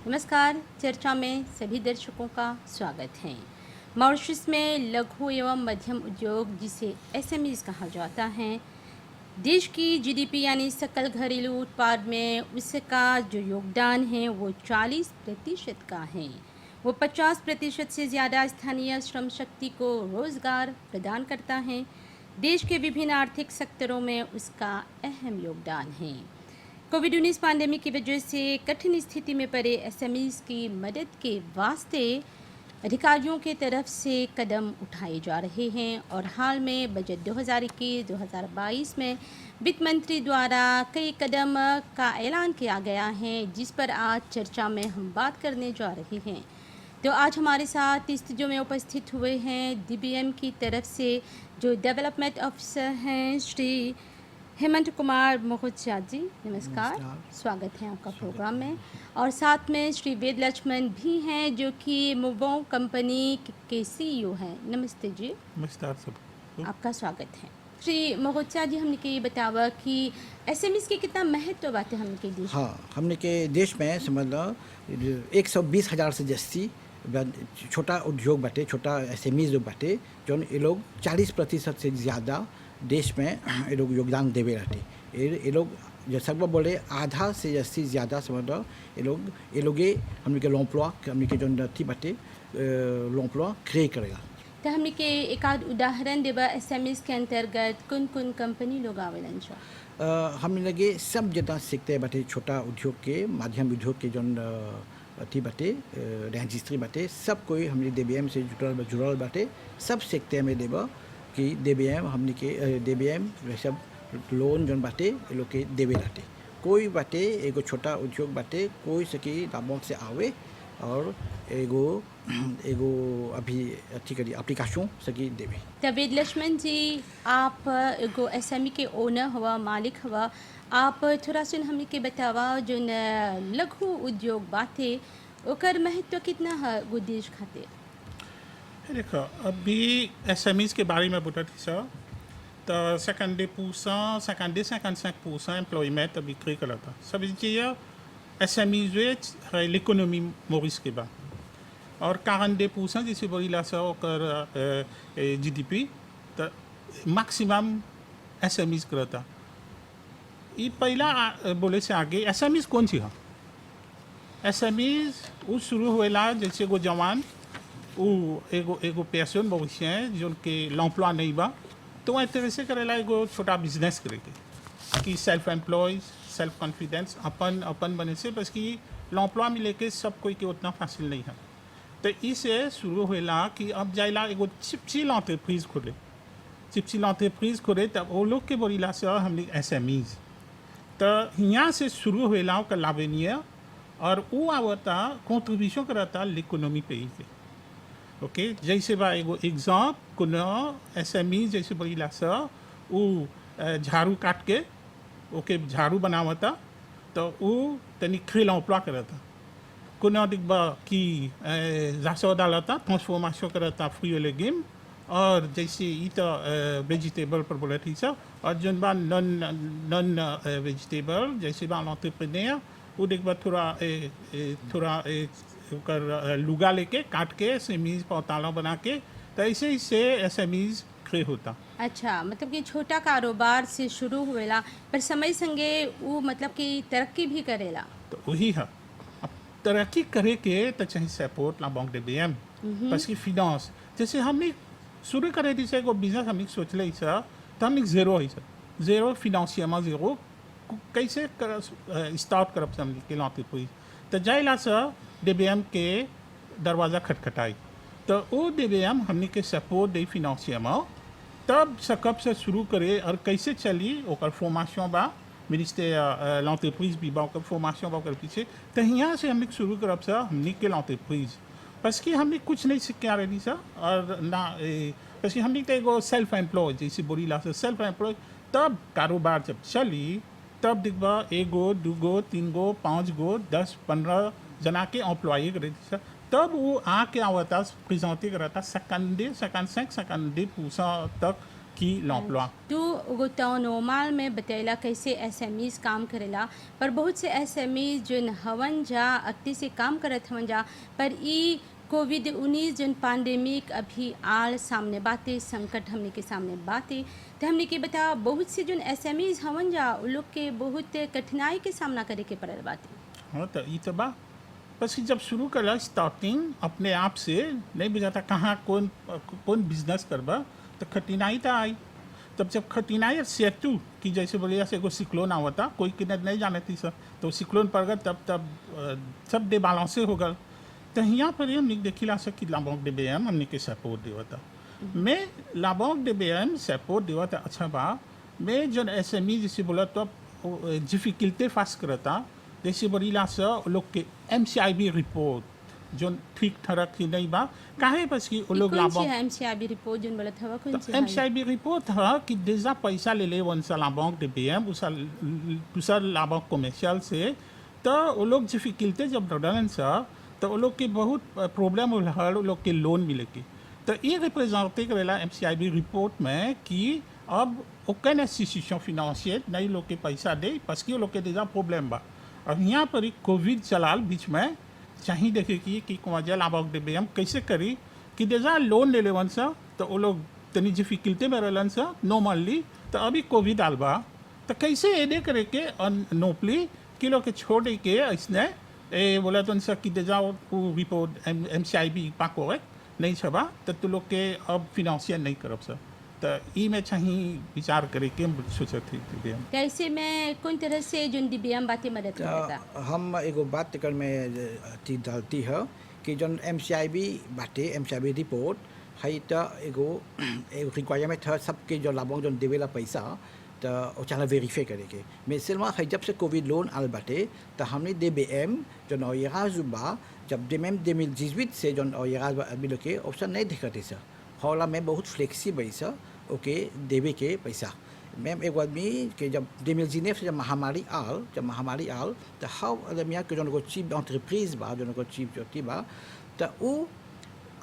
नमस्कार। चर्चा में सभी दर्शकों का स्वागत है। मॉरिशस में लघु एवं मध्यम उद्योग जिसे एसएमईज कहा जाता है, देश की जीडीपी यानी सकल घरेलू उत्पाद में उसका जो योगदान है वो 40% का है। वो 50% से ज़्यादा स्थानीय श्रम शक्ति को रोज़गार प्रदान करता है। देश के विभिन्न आर्थिक सेक्टरों में उसका अहम योगदान है। कोविड-19 पैंडेमिक की वजह से कठिन स्थिति में पड़े एसएमईज की मदद के वास्ते अधिकारियों के तरफ से कदम उठाए जा रहे हैं और हाल में बजट 2021-2022 में वित्त मंत्री द्वारा कई कदम का ऐलान किया गया है, जिस पर आज चर्चा में हम बात करने जा रहे हैं। तो आज हमारे साथ स्टूडियो में उपस्थित हुए हैं डीबीएम की तरफ से जो डेवलपमेंट ऑफिसर हैं श्री हेमंत कुमार मोहचा जी। नमस्कार, स्वागत है आपका प्रोग्राम में। और साथ में श्री वेद लक्ष्मण भी हैं जो कि मोबो कंपनी के सीईओ हैं। नमस्ते जी। नमस्कार सब, आपका स्वागत है। श्री मोहचा जी, हमने के ये बतावा कि एसएमईज के कितना महत्व बात है हमने के देश। हाँ, हमने के देश में समझ लो 120,000 से जस्ती छोटा उद्योग बाटे, छोटा एसएमईज लोग बाटे, जो ये लोग 40% से ज़्यादा देश में ये लोग योगदान देवे रहते। ये लोग जैसा वो बोले आधा से जस्ती ज़्यादा समझ लो ये लोग हमने के लॉम्प्लॉ हमने के जो थी बाटे लॉम्प्लॉ क्रिएट करेगा। तो हमने के एक आध उदाहरण देवा एसएमईज के अंतर्गत कौन कौन कंपनी लोग आवेलन छ? हमने लगे सब जितना सीखते बाटे छोटा उद्योग के मध्यम उद्योग के जो थी बाटे रजिस्ट्री बाटे सब कोई हमने डीबीएम से जुड़ल बाटे। सब सीखते हमें देवा कि डीबीएम हमने के डीबीएम सब लोन जन बाटे ये लोग के देवे रहते। कोई बाटे एगो छोटा उद्योग बाटे कोई सकी दामों से आवे और एगो अभी अच्छी करी एप्लीकेशन सकी देवे। तवेद लक्ष्मण जी, आप एगो एसएमई के ओनर हुआ, मालिक हुआ, आप थोड़ा सुन हमने के बतावा जो लघु उद्योग बाते ओकर महत्व कितना है वो देश खातिर? देखो अभी एसएमईज के बारे में बोला थी सर, तो 52-55% एम्प्लॉयमेंट अभी क्रिए करा था। सब चीज़ एसएमईज है इकोनॉमी मॉरिस के बाद और 42% जैसे बोली ला सर और जीडीपी तो मैक्सिमम एसएमईज करता। ये पहला बोले से आगे एसएमईज कौन सी है? एसएमईज वो शुरू हुएला जैसे वो जवान एगो पैसन भविष्य है जो के लॉम्प्लॉ नहीं बा, तो वह इंटरेस्ट करेला एगो छोटा बिजनेस करेके कि सेल्फ एम्प्लॉय सेल्फ कॉन्फिडेंस अपन बने से, बस कि लॉम्प्लॉ में लेके सब कोई के उतना फासिल नहीं है। तो इसे शुरू हुएला कि अब जाइला एगो चिपचिल एंटरप्राइज खोले, चिपचिल एंटरप्राइज खोले तब वो लोग के बोलीला से हमने एसएमईज तो यहाँ से शुरू हुएला का लाभनीय और वो आवता कॉन्ट्रीब्यूशन करता इकोनॉमी पे ही के। ओके, जैसे बा एगो एग्जाम कोनो एसएमई जैसे बोलीला सा वो झाड़ू काट के ओके झाड़ू बनावता तो वो तनी खेल एम्प्लॉय करता। कोनो दिखबा कि जासो डालता ट्रांसफॉर्मेशन करता फ्री लेगिम और जैसे ये तो वेजिटेबल पर बोला थी सब और जन बा नॉन वेजिटेबल जैसे बा एंटरप्रेन्योर वो दिखबा थोड़ा कर लुगा लेके काट के सेमीज पौताला बना के, तो ऐसे ही से एसएमईज क्रिए होता। अच्छा, मतलब कि छोटा कारोबार से शुरू हुएला पर समय संगे वो मतलब कि तरक्की भी करेला। तो वही है, अब तरक्की करे के तो चाहिए सपोर्ट ला बैंक डीबीएम बस की फिनांस जैसे हमने शुरू करे थी से बिजनेस हमने सोच ले सर, तो हमने जीरो है सर, जीरो फिनांसियरमा जीरो कैसे कर स्टार्ट करब हमने के एंटरप्राइज। तो जाइला सर डीबीएम के दरवाज़ा खटखटाई तो वो डीबीएम हमने के सपोर्ट दे फिनांसियरमा तब सकब से शुरू करे और कैसे चली ओकर फॉर्मेशन बा मिनिस्टर एंटरप्राइज भी बा ओकर फॉर्मेशन बा ओकर पीछे। तो यहाँ से हमने शुरू करब सर हमने के एंटरप्राइज बस कि हमने कुछ नहीं सीख के आ रही सर और ना बस कि हमने तो एगो सेल्फ एम्प्लॉय जैसे बोली ला सर सेल्फ एम्प्लॉय तब कारोबार जब चली तब दिखबा एगो दूगो तीन गो 5 गो 10-15 जना के एम्प्लॉय करे सर, तब वो आके आवता प्रेजेंटे करता 55-55% तक की l'emploi। तू उगो नॉर्मल में बतैला कैसे एसएमईज काम करेला, पर बहुत से एसएमईज जो हवन जा अक्ति से काम करत हवन जा, पर ई कोविड-19 जन पैंडेमिक अभी आल सामने बातें, संकट हमने के सामने बातें, तो हमने के बता बहुत से जन एसएमईज हवन जा उ लोग के बहुत कठिनाई के सामना करे के पड़ल बातें। हाँ तो ये तो बा बस कि जब शुरू करा स्टार्टिंग अपने आप से नहीं बुझाता कहाँ कौन कौन बिजनेस करबा, तो कठिनाई तो आई। तब जब कठिनाई सेतु कि जैसे बोले जैसे एगो सिक्लोन आवता, कोई किन्नत नहीं जाने थी सर, तो सिक्लोन पड़ गया तब सब डे बालांसे हो गल। तो यहाँ पर हमने देखिला सर कि लाबोंग डे बेम हमने के सपोर्ट देवता, मैं लाबोंग डे बेम सपोर्ट देवता अच्छा बा। मैं जो एसएमई जैसे बोला तो डिफिकल्टी फेस करता, जैसे बोलीला सर लोग के एमसीआईबी रिपोर्ट जो ठीक ठाक ही नहीं बा, काहे बस कि वो लोग कौन सी है एमसीआईबी रिपोर्ट जो बोलत हवा, कौन सी है? एमसीआईबी रिपोर्ट है कि déjà पैसा ले ले वन सा लाबोंग डे बेम उसा दूसरा लाबोंग कमर्शियल से, तो वो लोग डिफिकल्टी जब डरन सा तो वो लोग के बहुत प्रॉब्लम हो वो लोग के लोन मिले की। तो ये रिप्रेजेंटे करेला एमसीआईबी रिपोर्ट में कि अब ओकन इंस्टीट्यूशन फिनेंशियल नहीं लोग के पैसा दे बस कि वो लोग के déjà प्रॉब्लम बा। अब यहाँ पर ही कोविड चलाल बीच में चाहिए देखे कि कुमाजा लाभक देवे हम कैसे करी कि déjà लोन ले लेवन सा, तो वो लोग तनी डिफिकल्टी में रहलन सा नॉर्मली, तो अभी कोविड आल बा तो कैसे एडे करे के नोपली कि लोग के छोड़ के इसने बोला तो उनसे कि déjà वो रिपोर्ट एमसीआईबी पा करेक्ट नहीं छबा, तो तू लोग के अब फिनेंशियल नहीं करब सा, तो ई में चाहिए विचार करे के सोचत थी दिव्यांग कैसे मैं कौन तरह से जो दिव्यांग बातें मदद करता। हम एगो बात कर में चीज डालती है कि जन एमसीआईबी बाटे एमसीआईबी रिपोर्ट है, तो एगो रिक्वायरमेंट है सबके जो लाभों जो देवेला पैसा, तो वो चला वेरीफाई करेंगे। मिसल में है जब से कोविड लोन आल बाटे तो हमने DBM जो नौयराज बा, जब DBM 2018 से जो नौयराज आदमी लोग के ऑप्शन नहीं दिखते सर, हौला में बहुत फ्लेक्सिबल सा ओके देवे के पैसा। मैम एक आदमी के जब 2019 से जब महामारी आल तो हाउ आदमी के जो चीफ एंटरप्राइज बा जो चीफ जोती बा, तो वो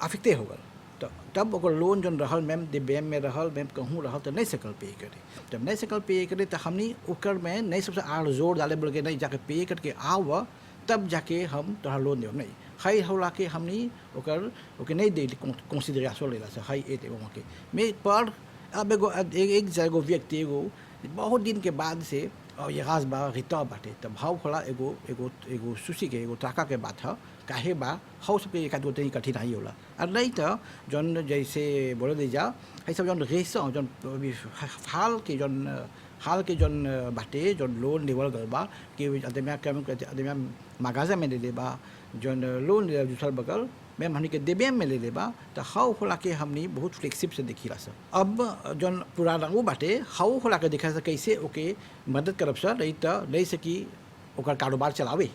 अफेक्टे हो गल, तो तब ओकर लोन जो रहल मैम DBM में रहल मैम कहूँ रहल तो नहीं सकल पे करे, जब नहीं सकल पे करे तो हमने ओकर में नहीं सबसे आड़ जोर डाले बोल के नहीं जाके पे करके आव तब जाके हम तोहरा लोन देव नहीं हाई हौला के हमने ओके नहीं दे कंसिडरेशन लेला से हाई एट एगो के मैं पर अब एगो एक जगह व्यक्ति एगो बहुत दिन के बाद से और ये राज बा रिता बाटे, तब भाव होला एगो एगो एगो सुशी के एगो ताका के बात है काहे बा हाउ सबके एक आदमी तनी कठिनाई होला। और नहीं तो जौन जैसे बोले दे जा है सब जौन रेसा जौन हाल के जौन बाटे जौन लोन लेवल गल बा कि आदमी मगाजा में ले ले बा जौन लोन ले दूसरा बगल मैम हमने के DBM में ले ले बा, तो हाउ होला के हमने बहुत फ्लेक्सिबल से देखिला सर। अब जौन पुराना वो बाटे हाउ होला के देखा सर कैसे ओके मदद करब सर, नहीं तो नहीं सकी ओकर कारोबार चलावे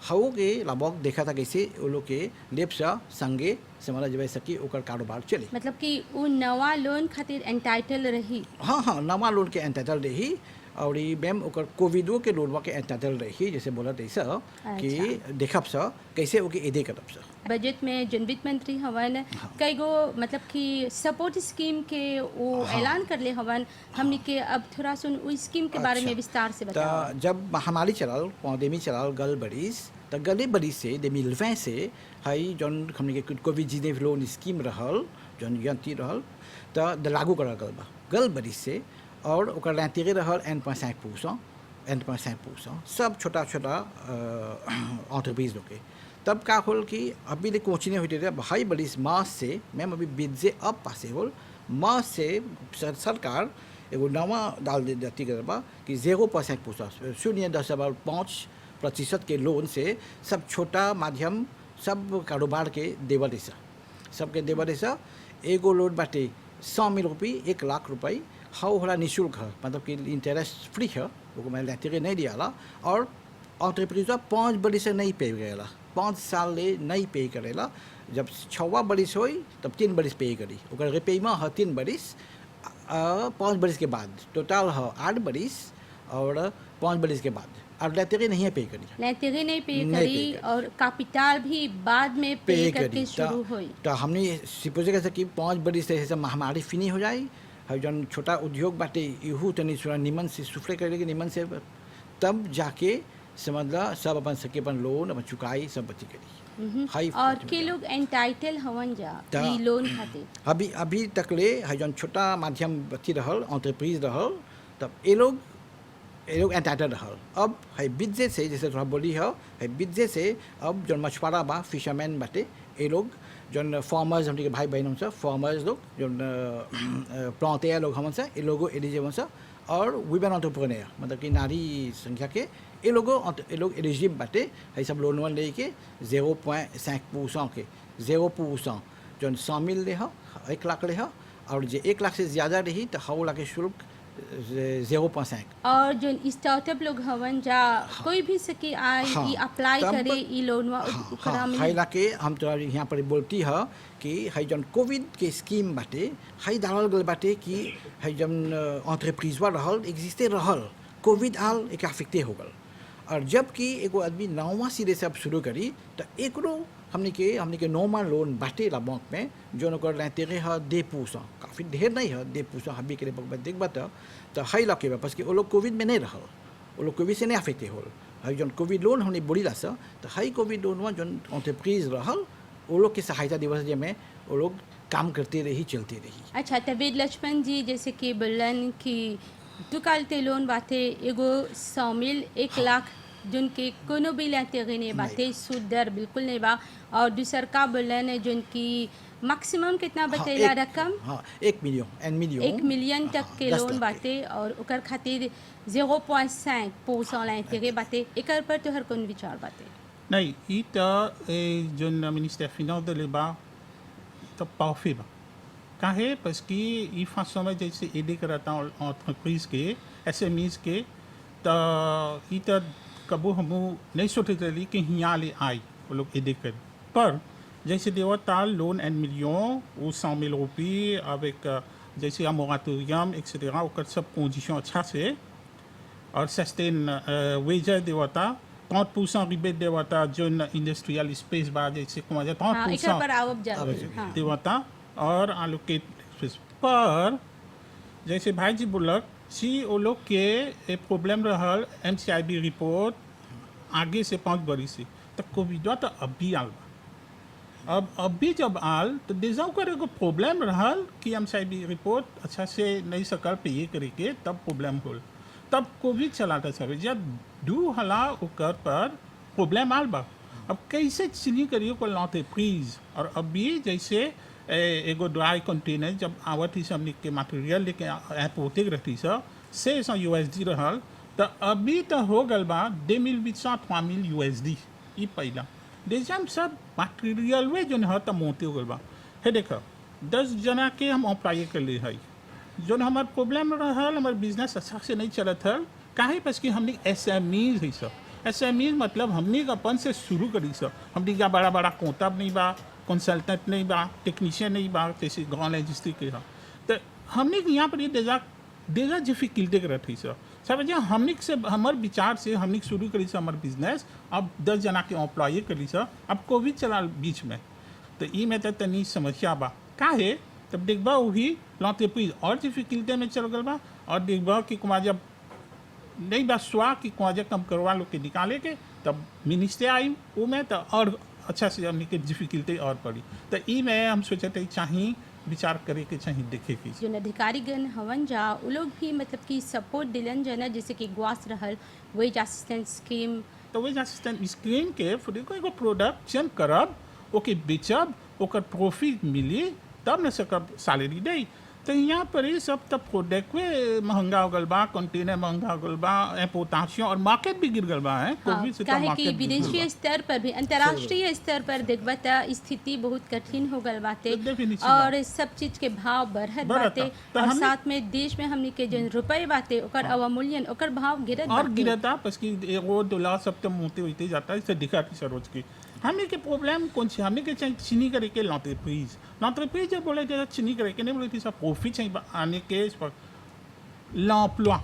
हाउ के लाभक देखा था कैसे वो लोग के लेप सा संगे से मतलब जब सकी ओकर कारोबार चले, मतलब कि वो नवा लोन खातिर एंटाइटल रही। हाँ नवा लोन के एंटाइटल रही और मैम ओकर कोविडो के लोन के एंटाइटल रही, जैसे बोला ऐसा कि देखब सा कैसे ओके एदे करब सा। बजट में जन वित्त मंत्री हवन कई गो मतलब कि सपोर्ट स्कीम के वो ऐलान कर ले हवन, हमने के अब थोड़ा सुन उस स्कीम के बारे में विस्तार से बताओ। जब महामारी चलाल पौडेमी चलाल गल बरिस तो गले बरिस से 2020 से हाई जौन हमने के कोविड-19 लोन स्कीम रहल जौन यंती रहल तो लागू करल गल बा गल बरिस से, और ओकर लैंतिगे रहल 1.5% सब छोटा छोटा एंटरप्राइज लोग के। तब का होल कि अभी ले कोचिने होते रहे हाई बरिस मास से मैम अभी बिजे अब पासे होल मास से सरकार एगो नवा डाल देती बा कि 0% 0.5% के लोन से सब छोटा माध्यम सब कारोबार के देवल ऐसा सबके देवल ऐसा एगो लोन बाटे 100,000 रुपये 1 लाख रुपये हाउ होला निःशुल्क है, मतलब कि इंटरेस्ट फ्री है वो मैं लेते नहीं दिया, और एंटरप्राइज 5 बरिस से नहीं पे करेला 5 साल ले नहीं पे करेला, जब 6वां बरिस हो तब 3 बरिस पे करी ओकर रिपेमा है 3 बरिस 5 बरिस के बाद टोटल है 8 बरिस और 5 बरिस के बाद और लेते नहीं पे करी और कैपिटल भी बाद में पे करके शुरू हुई। तो हमने सपोज कैसे कि 5 बरिस से महामारी फिनी हो जाए है जन छोटा उद्योग बाटे इहू तनी सुना निमन से सुफले करे के निमन से तब जाके समझला सब अपन सके अपन लोन अपन चुकाई सब बची करी हाई और के लोग एंटाइटल हवन जा ता- ई लोन खातिर अभी तकले है जन छोटा माध्यम बची रहल एंटरप्राइज रहल तब ये लोग एंटाइटल रहल अब है बिजनेस से जैसे थोड़ा बोली है बिजनेस से अब जन मछुआरा बा फिशरमैन बाटे ये लोग जन फार्मर्स हमने के भाई बहन हमसे फार्मर्स लोग जन प्लांटेयर लोग हमसे ये लोगों एलिजिबल से और वुमेन एंटरप्रेन्योर मतलब कि नारी संख्या के ये लोग एलिजिबल बाटे है सब लोन वन लेके 0.5% के 0% जन 100 मिल ले हो 1 लाख ले हो और जो 1 लाख से ज़्यादा रही तो हव लाख शुल्क 0.5 और जो स्टार्टअप लोग हवन जा कोई भी सके आई हाँ, ई अप्लाई तब- करे ई लोनवा ओकरा हाँ में हाई लाके हम तो यहाँ पर बोलती है कि है जन कोविड के स्कीम बाटे है डालल गल बाटे कि है जन एंटरप्राइजवा रहल एग्जिस्टे रहल कोविड आल एक अफेक्टे हो गल और जबकि एगो आदमी नौवा सिरे से अब शुरू करी तो एकरो हमने के नॉर्मल लोन बाटे ला बैंक में जो नकर लेते है 2% काफ़ी ढेर नहीं है 2% हबी के लिए देख बता तो हाई लके बस कि वो लोग कोविड में नहीं रहल वो लोग कोविड से नहीं अफेक्टे हो है जन कोविड लोन हमने बोली ला सा तो हाई कोविड लोन में जन एंटरप्राइज रहल वो लोग के सहायता दिवस में वो लोग काम करते रही चलते रही अच्छा तबीर लक्ष्मण जी जैसे कि बोलन कि दुकालते लोन बाते एगो 100 मिल 1 लाख जिनके कोनो भी लेते गने बाते सूद दर बिल्कुल नहीं बा और दूसर का बोलन जिनकी मैक्सिमम कितना बतेला रकम हाँ 1 मिलियन 1 मिलियन तक के 10 लोन लाख बाते और ओकर खातिर 0.5% लेते बाते एकर पर तो हर कोन विचार बाते नहीं ई त जो मिनिस्टर फिनांस de लेबा तो पावफे बा काहे parce कि ई फासों में जैसे एडे करता एंटरप्राइज के एसएमईज के तो ई त कबो हम नहीं सोचे रही कि यहाँ ले आई वो लोग एडे कर पर जैसे देवता लोन एंड मिलियन वो 100 000 रुपये avec जैसे un moratorium etc ओकर सब कंडीशन अच्छा से और सस्टेन वेजर देवता 30% रिबेट देवता जो इंडस्ट्रियल स्पेस बा जैसे कमा जाए हाँ एकर पर 30% आवब जा हाँ देवता और आलोकेट स्पेस पर जैसे भाई जी बोलक सी वो लोग के प्रॉब्लम रहल एमसीआईबी रिपोर्ट आगे से 5 बरी से तो कोविड तो अभी आल बा अब अभी जब आल तो देजा ओकर एगो प्रॉब्लम रहल कि एमसीआईबी रिपोर्ट अच्छा से नहीं सकल पे ये करे के तब प्रॉब्लम होल तब कोविड चलाता सब जब 2 हला ओकर पर प्रॉब्लम आल बा अब कैसे चीनी करियो को लौटे प्लीज और अभी जैसे एगो ड्राई कंटेनर जब आवत ही हमने के मटेरियल लेके एयरपोर्टे रहती से यूएसडी रहल तो अभी तो हो गल बा 2,000 यूएसडी ई पहला देशम सब मटेरियल वे जो है तो मोते हो गल बा है देखो 10 जना के हम अप्लाई कर ले है जो हमार प्रॉब्लम रहल हमार बिजनेस अच्छा से नहीं चलत है काहे बस कि हमने एसएमईज है सब एसएमईज मतलब हमने अपन से शुरू करी सब हमने का बड़ा बड़ा कोतब नहीं बा कंसल्टेंट नहीं बा टेक्नीशियन नहीं बा जैसे गाँव लॉजिस्टिक के तो हमने यहाँ पर ये डेजा डिफिकल्टी कर रही सब हमने से हमार विचार से हमने शुरू करी हमार बिजनेस अब 10 जना के एम्प्लॉय करी अब कोविड चला बीच में तो ई में तो तनी समस्या बा काहे तब देखबा वही लॉन्टेप्रीज और डिफिकल्टी में चल गल बा और देखबा कि कुमार जब नहीं बा स्वा कि कुमार कम करवा लोग के निकाले के तब मिनिस्टर आई वो में तो और अच्छा से हमने के डिफिकल्टी और पड़ी तो ई में हम सोचते चाहिए विचार करे के चाहिए देखे की जो अधिकारीगण हवन जा वो लोग भी मतलब कि सपोर्ट दिलन जना जैसे कि ग्वास रहल वेज असिस्टेंट स्कीम तो वेज असिस्टेंट स्कीम के फिर एगो प्रोडक्शन करब ओके बेचब ओकर प्रॉफिट मिली तब न सकब सैलरी दे तो यहाँ पर ये सब तब प्रोडक्ट महंगा हो गल बा कंटेनर महंगा हो गल बा पोटासियम और मार्केट भी गिर गल बा है कोविड से काहे कि विदेशीय स्तर पर भी अंतर्राष्ट्रीय स्तर पर देखबा त स्थिति बहुत कठिन हो गल बाटे और सब चीज के भाव बढ़त बाटे और साथ में देश में हमनी के जो रुपए बाटे ओकर अवमूल्यन ओकर भाव गिरत और गिरता बस कि एगो डॉलर सब तो मोते होते जाता है इसे दिखाती सरोज की हमें के प्रॉब्लम कौन सी हमें के चाहिए चीनी करे के लॉन्ट्रीप्रीज जब बोले थे चीनी करे के नहीं बोले थी सब प्रॉफिट चाहिए आने के इस पर लॉम्प्लॉ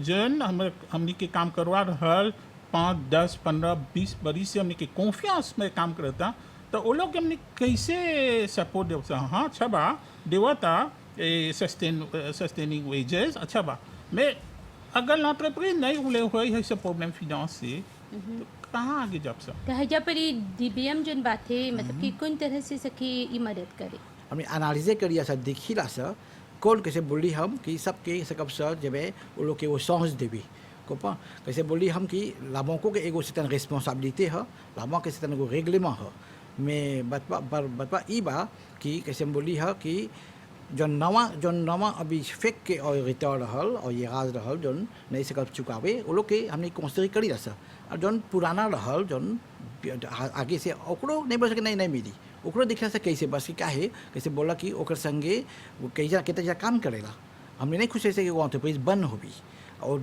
जन हमने के काम करवा रहल 5, 10, 15, 20 बरिस से हमने के कॉन्फिडेंस में काम करता तो वो लोग हमने कैसे सपोर्ट देव हाँ छबा देवता sustaining wages, अच्छा बा. Mais अगर l'entreprise नहीं उले हुए है सब प्रॉब्लम financier, तो कहाँ आगे जब सा? तो हजा पर डीबीएम जोन बात है मतलब कि कौन तरह से सकी ये मदद करे हमने एनालिसिस करिया सा देखिला सा कौन कैसे बोली हम कि सबके सकब सा जब वो लोग के वो सॉन्ग्स देवी कोपा कैसे बोली हम कि लाभों को के एगो सितन रिस्पांसिबिलिटी है लाभों के सितन को रेगलेमेंट है मैं बतवा ई बा कि कैसे बोली है कि जन नवा अभी फेक के और रिटर्न रहल और ये राज रहल जन नहीं सकब चुकावे वो लोग के हमने कंसिडर करी रहा और जन पुराना रहल जन आगे से ओकरो नहीं बस के नहीं मिली ओकरो दिखला से कैसे बस क्या है कैसे बोला कि ओकर संगे वो कैसा कितना काम करेला हमने नहीं खुश ऐसे कि वो एंटरप्राइज बंद होगी और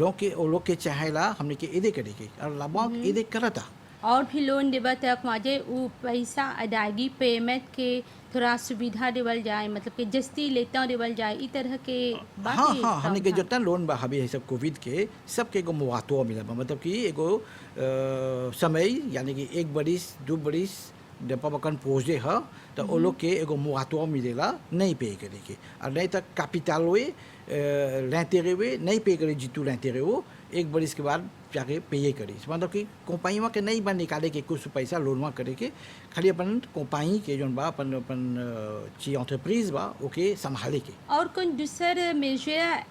लोग के चाहेला हमने के इधे करेगी और लाभों इधे करता और भी लोन देवा तक माजे वो पैसा अदायगी पेमेंट के थोड़ा सुविधा देवल जाए मतलब कि जस्ती लेता देवल जाए इस तरह के बात हाँ हमने के जितना लोन बा हबी है सब कोविड के सबके एगो मुआवजा मिला मतलब कि एगो समय यानी कि 1 बरिस 2 बरिस जब अपन पहुँचे है तो वो लोग के एगो मुआवजा मिलेला नहीं पे करे के और नहीं तो कैपिटल वे लेते हुए नहीं पे करे जीतू लेते रहे वो 1 बरिस के बाद जाके पे करी मतलब कि कंपनी के नहीं बन निकाले के कुछ पैसा लोन करे के खाली अपन कंपनी के जो बा अपन ची एंटरप्राइज बा ओके संभाले के और कौन दूसर मेजर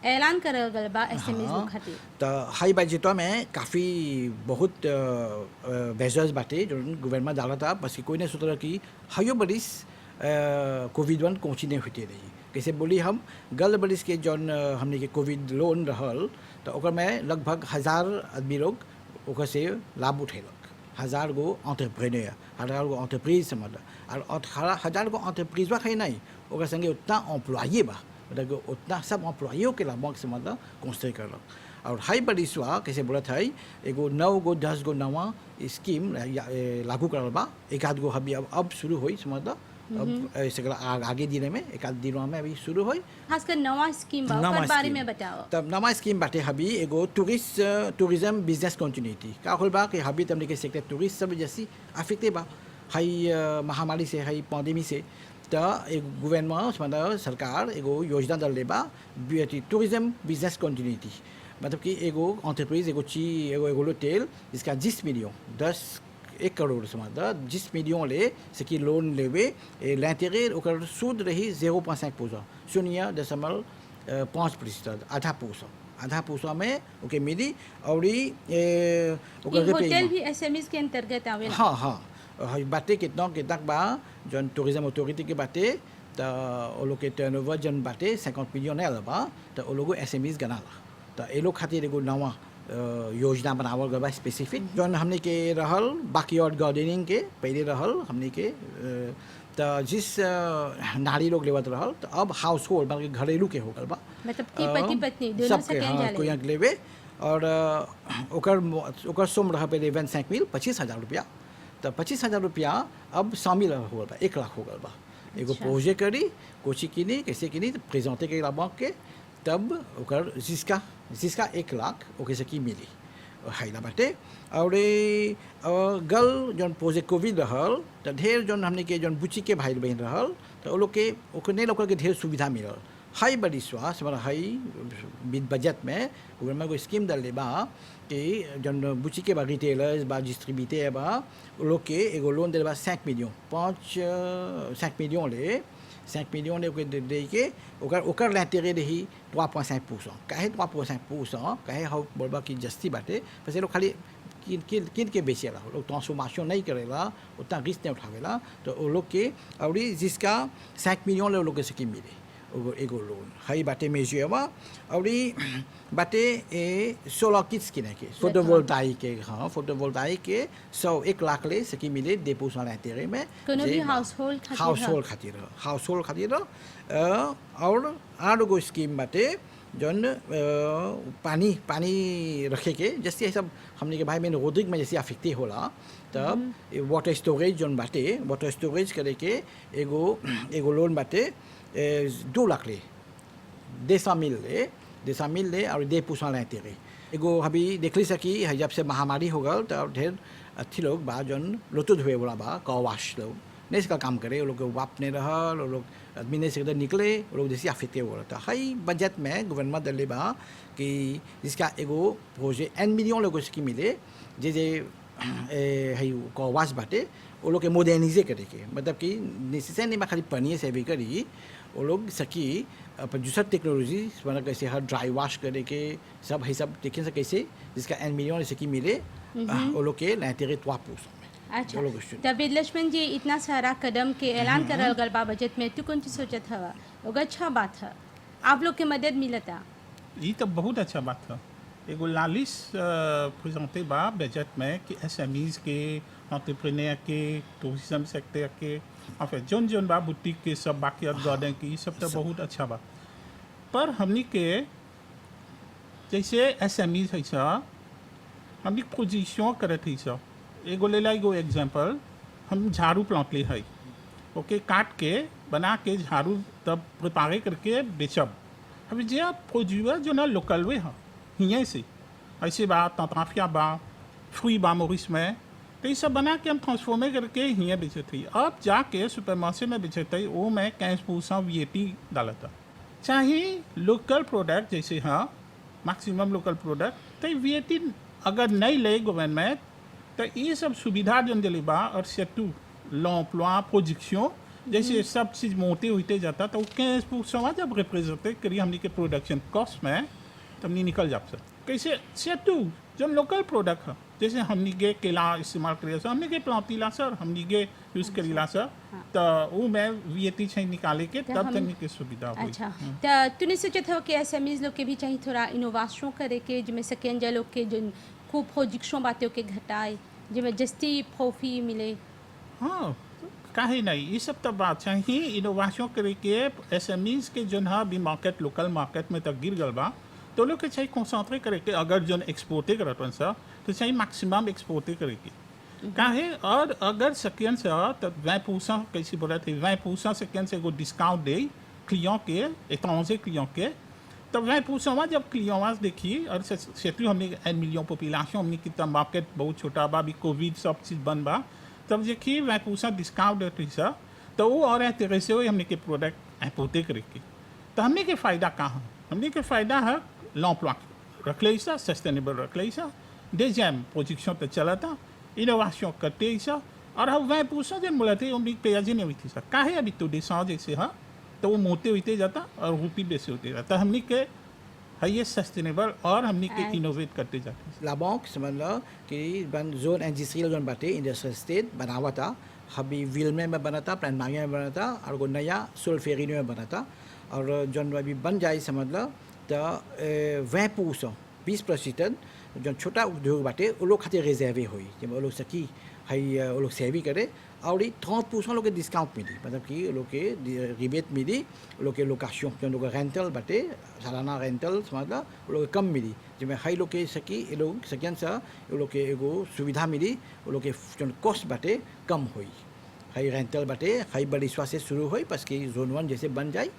ऐलान करल गल बा एसएमएस खातिर तो हाई बजट में काफ़ी बहुत मेजर्स बाटे जो गवर्नमेंट डाला था बस कोई नहीं सोच रहा कि हाइयो बरिस कोविड-1 कंटिन्यू होते रही कैसे बोली हम गल बरिस के जौन हमने के कोविड लोन रहल तो ओकर में लगभग 1000 आदमी लोग ओकर से लाभ उठेलक 1000 गो एंटरप्रेन्योर 1000 गो एंटरप्राइज समझ और 1000 गो एंटरप्राइज बा कहीं नहीं ओकर संगे उतना एम्प्लॉये बा मतलब उतना सब एम्प्लॉयों के लाभ से मतलब कंसिडर करलक और हाई बरिसवा कैसे बोला था एगो 9 गो 10 गो नवा स्कीम लागू करल बा एक आध गो अभी अब शुरू हुई समझ अब ऐसे आगे दिन में एक आध दिनों में अभी शुरू हुई खासकर नवा स्कीम बा ओकर बारे में बताओ तब नवा स्कीम बाटे हबी एगो टूरिज्म बिजनेस कंटिन्यूटी का होल बा कि हबी तमने के सेक्टर टूरिस्ट सब जैसी अफेक्टे बा हाई महामारी से हाई पैंडेमिक से तो एक गवर्नमेंट मतलब सरकार एगो योजना दल लेबा टूरिज्म बिजनेस कंटिन्यूटी मतलब कि एगो एंटरप्राइज एगो होटल जिसका 10 मिलियन 1 करोड़ समझ 10 मिलियन ले सकी लोन लेवे l'intérêt ओकर सूद रही 0.5% 0.5% आधा % में ओके मिली और होटल भी एसएमएस के अंतर्गत आवेला हाँ बाटे कितना बा जन टूरिज्म अथॉरिटी के बाटे तो वो लोग के टर्नओवर जन बाटे 50 मिलियन है बा तो वो लोग एसएमएस गनाला तो ये लोग खातिर एगो नवा योजना बनावल गया स्पेसिफिक जौन हमने के रहल बैकयार्ड गार्डनिंग के पहले रहल हमने के तो जिस नारी लोग लेवत रहल तो अब हाउस होल्ड मतलब घरेलू के हो गल बा मतलब कि पति पत्नी दोनों से कहीं जाले कोई लेवे और ओकर सोम रहा पहले 25,000 रुपया तो 25,000 रुपया अब शामिल हो गल बा 1 लाख हो गल बा एगो प्रोजेक्ट करी कोची किनी कैसे किनी तो प्रेजेंटे के बैंक के तब ओकर जिसका 1 लाख ओके से की मिली हाइला बाटे और गल जौन प्रोजेक्ट कोविड रहल तो ढेर जौन हमने के जौन बुची के भाई बहन रहल तो वो लोग के ओकने लोग के ढेर सुविधा मिलल हाई बड़ी स्वास्थ्य मतलब हाई बजट में गवर्नमेंट को स्कीम डाल बा कि जौन बुची के बा रिटेलर्स बा डिस्ट्रीब्यूटर बा वो लोग के एगो लोन दे बा 5 मिलियन ले 5 millions दे के ओकर l'intérêt रही 3.5% काहे 3.5% काहे हम बोलबा कि जस्ती बाटे बस लोग खाली किन के बेचेला लोग ट्रांसफॉर्मेशन नहीं करेला उतना रिस्क नहीं उठावेला तो वो लोग के और जिसका 5 millions ले लोग के स्कीम मिले एगो लोन हाई बाटे मेजुएवा और बाटे सोलर किट्स किने के फोटोवोल्टाइक के हाँ फोटोवोल्टाइक के 1 लाख ले सकी मिले 2% l'intérêt में कोनो भी हाउसहोल्ड खातिर और आरो गो स्कीम बाटे जौन पानी रखे के जैसे सब हमने के भाई में रोड्रिग में जैसे अफेक्टे होला तब वाटर स्टोरेज जौन बाटे वाटर स्टोरेज करे के एगो लोन बाटे 2 लाख ले 200 मिल ले और 2% l'intérêt एगो अभी देख ली सकी जब से महामारी हो गल तो ढेर अच्छी लोग बा जौन लुटुत हुए बोला बा कवाश लोग नहीं इसका काम करे वो लोग वाप नहीं रहा वो लोग आदमी नहीं सकते निकले वो लोग जैसे अफेक्टे हो रहा था हाई बजट में गवर्नमेंट दले बा कि जिसका एगो प्रोजेक्ट एन मिलियन लोगों से मिले जे जे है कवास बाटे वो लोग के मॉडर्नाइजे करे के मतलब कि नेसेसरी नहीं खाली पनीर से भी करी वो लोग सकी दूसरा टेक्नोलॉजी मतलब कैसे हर ड्राई वॉश करे के सब है सब देखें से कैसे जिसका एन मिलियन से की मिले वो लोग के नैतिक त्वापूस अच्छा तब लक्ष्मण जी इतना सारा कदम के ऐलान करल गल बा बजट में तू कौन चीज सोचत हवा वो अच्छा बात है आप लोग के मदद मिलता ये तो बहुत अच्छा बात है एगो लालिश प्रेजेंटे बा बजट में कि एसएमईज के एंटरप्रेन्योर के टूरिज्म सेक्टर के enfin जोन जोन बा बुटीक के सब बाकी गार्डन की सब तो बहुत अच्छा बा पर हमनी के जैसे एसएमईज है सा हमनी पोजीशन करत है सा एगो ले ला एगो एग्जांपल हम झाड़ू प्लांट ले है ओके काट के बना के झाड़ू तब प्रिपेयर करके बेचब अब जे प्रोड्यूस जो ना लोकल वे है हियाँ से ऐसे बा तंत्राफिया बा फ्री बा मोरिस में तो ये सब बना के हम ट्रांसफॉर्मे करके हियाँ बेचते हैं अब जाके सुपर मार्केट में बेचते हैं वो मैं 15% VAT डालता चाहे लोकल प्रोडक्ट जैसे हाँ मैक्सिमम लोकल प्रोडक्ट तो VAT अगर नहीं ले गवर्नमेंट तो ये सब सुविधा जन दिले बा और सेटू l'emploi प्रोडक्शन जैसे सब चीज़ मोटे होते जाता तो 15% जब रिप्रेजेंट करिए हमने के प्रोडक्शन कॉस्ट में तब नहीं निकल जा सकता कैसे सेटू जो लोकल प्रोडक्ट है जैसे हमने के केला इस्तेमाल करिए सर हमने के प्लांटीला सर हमने के यूज़ करीला सर तो वो मैं VAT चाहिए निकाले के तब तक के सुविधा हुई अच्छा तो तूने सोचा था कि एसएमईज लोग के भी चाहिए थोड़ा इनोवेशन करे के जिसमें सेकेंड जा लोग के जो खूब प्रोजेक्शन बातें के घटाए जिसमें जस्ती प्रोफी मिले हाँ काहे नहीं ये सब तो बात चाहिए इनोवेशन करे के एसएमईज के जो है अभी मार्केट लोकल मार्केट में तक गिर गल बा तो लोग के चाहिए कॉन्सेंट्रेट करे के अगर जो एक्सपोर्टे करत हन सर तो चाहिए मैक्सिमम एक्सपोर्टे करे के काहे और अगर सेकेंड से तो 20% कैसे बोला थे 20% सेकेंड से एगो डिस्काउंट दे क्लियों के एट्रांजे क्लियों के तो 20% जब क्लियों देखिए और सेटू हमने 1 मिलियन पॉपुलेशन हमने कितना मार्केट बहुत छोटा बा अभी कोविड सब चीज़ बंद बा तब देखिए 20% डिस्काउंट देते सर तो वो और इंटरेस्ट हो हमने के प्रोडक्ट इम्पोर्टे करके तो हमने के फ़ायदा कहाँ हमने के फ़ायदा है l'emploi रख ले सा सस्टेनेबल रख ले सा डेजियम प्रोजेक्शन तो चला था इनोवेशन करते सा और हम 20% जन बोलते हमने पेज नहीं हुई थी सर काहे अभी तो डिस्काउंट जैसे हाँ तो वो मोटे होते जाता और रूपी बेसे होते जाता हमने के है ये सस्टेनेबल और हमने के इनोवेट करते जाते La banque समझ लो कि जोन इंडस्ट्रियल जोन बाटे इंडस्ट्रियल स्टेट बनावा था अभी विल्मे में बना था प्लानमांगे में बना था और वो नया सोल्फेरिनो में बना था और जोन अभी बन जाए समझ लो तो 20% जो छोटा उद्योग बाटे वो लोग खातिर रिजर्वे हुई जब वो लोग सकी है वो लोग सेवी करे और 30% लोग के डिस्काउंट मिली मतलब कि लोग के रिबेट मिली लोग के लोकेशन जो लोग रेंटल बाटे सालाना रेंटल समझ लो वो लोग कम मिली जब हाई लोग के सकी ये लोग सेकेंड सा वो लोग के एगो सुविधा मिली वो लोग के जो कॉस्ट बाटे कम हुई हाई रेंटल बाटे हाई बड़ी से शुरू हुई बस कि जोन 1 जैसे बन जाए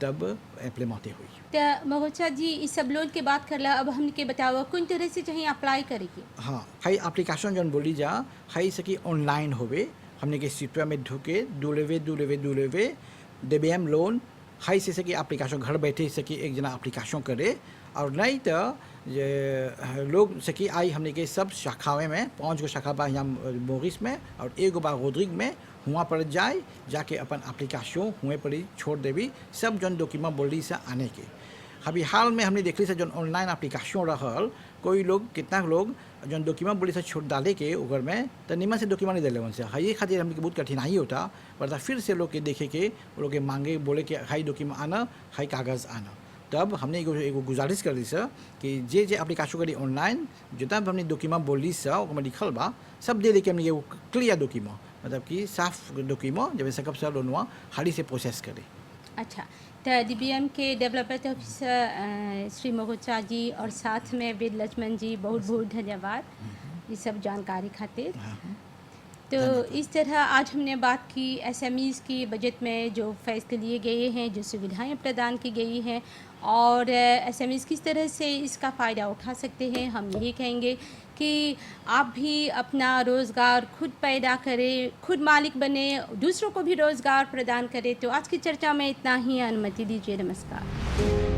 तब इम्प्लीमेंटे हुई तो महोचा जी इस सब लोन के बात करला अब हमके बताओ कौन तरह से चाहिए अप्लाई करेगी हाँ हाई एप्लीकेशन जो बोली जा हाई सकी ऑनलाइन होवे हमने के सिटवा में ढुके DBM लोन हाई से सकी एप्लीकेशन घर बैठे सकी एक जना एप्लीकेशन करे और नहीं तो लोग सकी आई हमने के सब शाखाएं में 5 गो शाखा बा यहाँ मोरिस में और 1 गो बा रोड्रिग में हुआ पर जाए जाके अपन एप्लीकेशन हुए पर छोड़ देवी सब जन डॉक्यूमेंट बोली से आने के अभी हाल में हमने देख ली से जन ऑनलाइन एप्लीकेशन रहल कोई लोग कितना लोग जन डॉक्यूमेंट बोली से छोड़ डाले के उगर में तो निमन से डॉक्यूमेंट नहीं दिले उनसे हाई खातिर हमने बहुत कठिनाई होता पर फिर से लोग के देखे के वो लोग के मांगे बोले कि हाई डॉक्यूमेंट आना हाई कागज़ आना तब हमने एगो गुजारिश कर दी सर कि जे एप्लीकेशन करी ऑनलाइन जितना हमने डॉक्यूमेंट बोली सा ओकरा लिखल बा सब दे लेके हमने एगो क्लियर डॉक्यूमेंट मतलब कि साफ डॉक्यूमेंट जब सब सब लोनवा हाली से प्रोसेस करे अच्छा तो DBM के डेवलपमेंट ऑफिसर श्री महोचा जी और साथ में वीर लक्ष्मण जी बहुत बहुत धन्यवाद ये सब जानकारी खातिर तो इस तरह आज हमने बात की एसएमईज़ की बजट में जो फैसले लिए गए हैं, जो सुविधाएं प्रदान की गई हैं और एसएमईज़ किस तरह से इसका फ़ायदा उठा सकते हैं। हम यही कहेंगे कि आप भी अपना रोज़गार खुद पैदा करें, खुद मालिक बने, दूसरों को भी रोज़गार प्रदान करें। तो आज की चर्चा में इतना ही, अनुमति दीजिए। नमस्कार।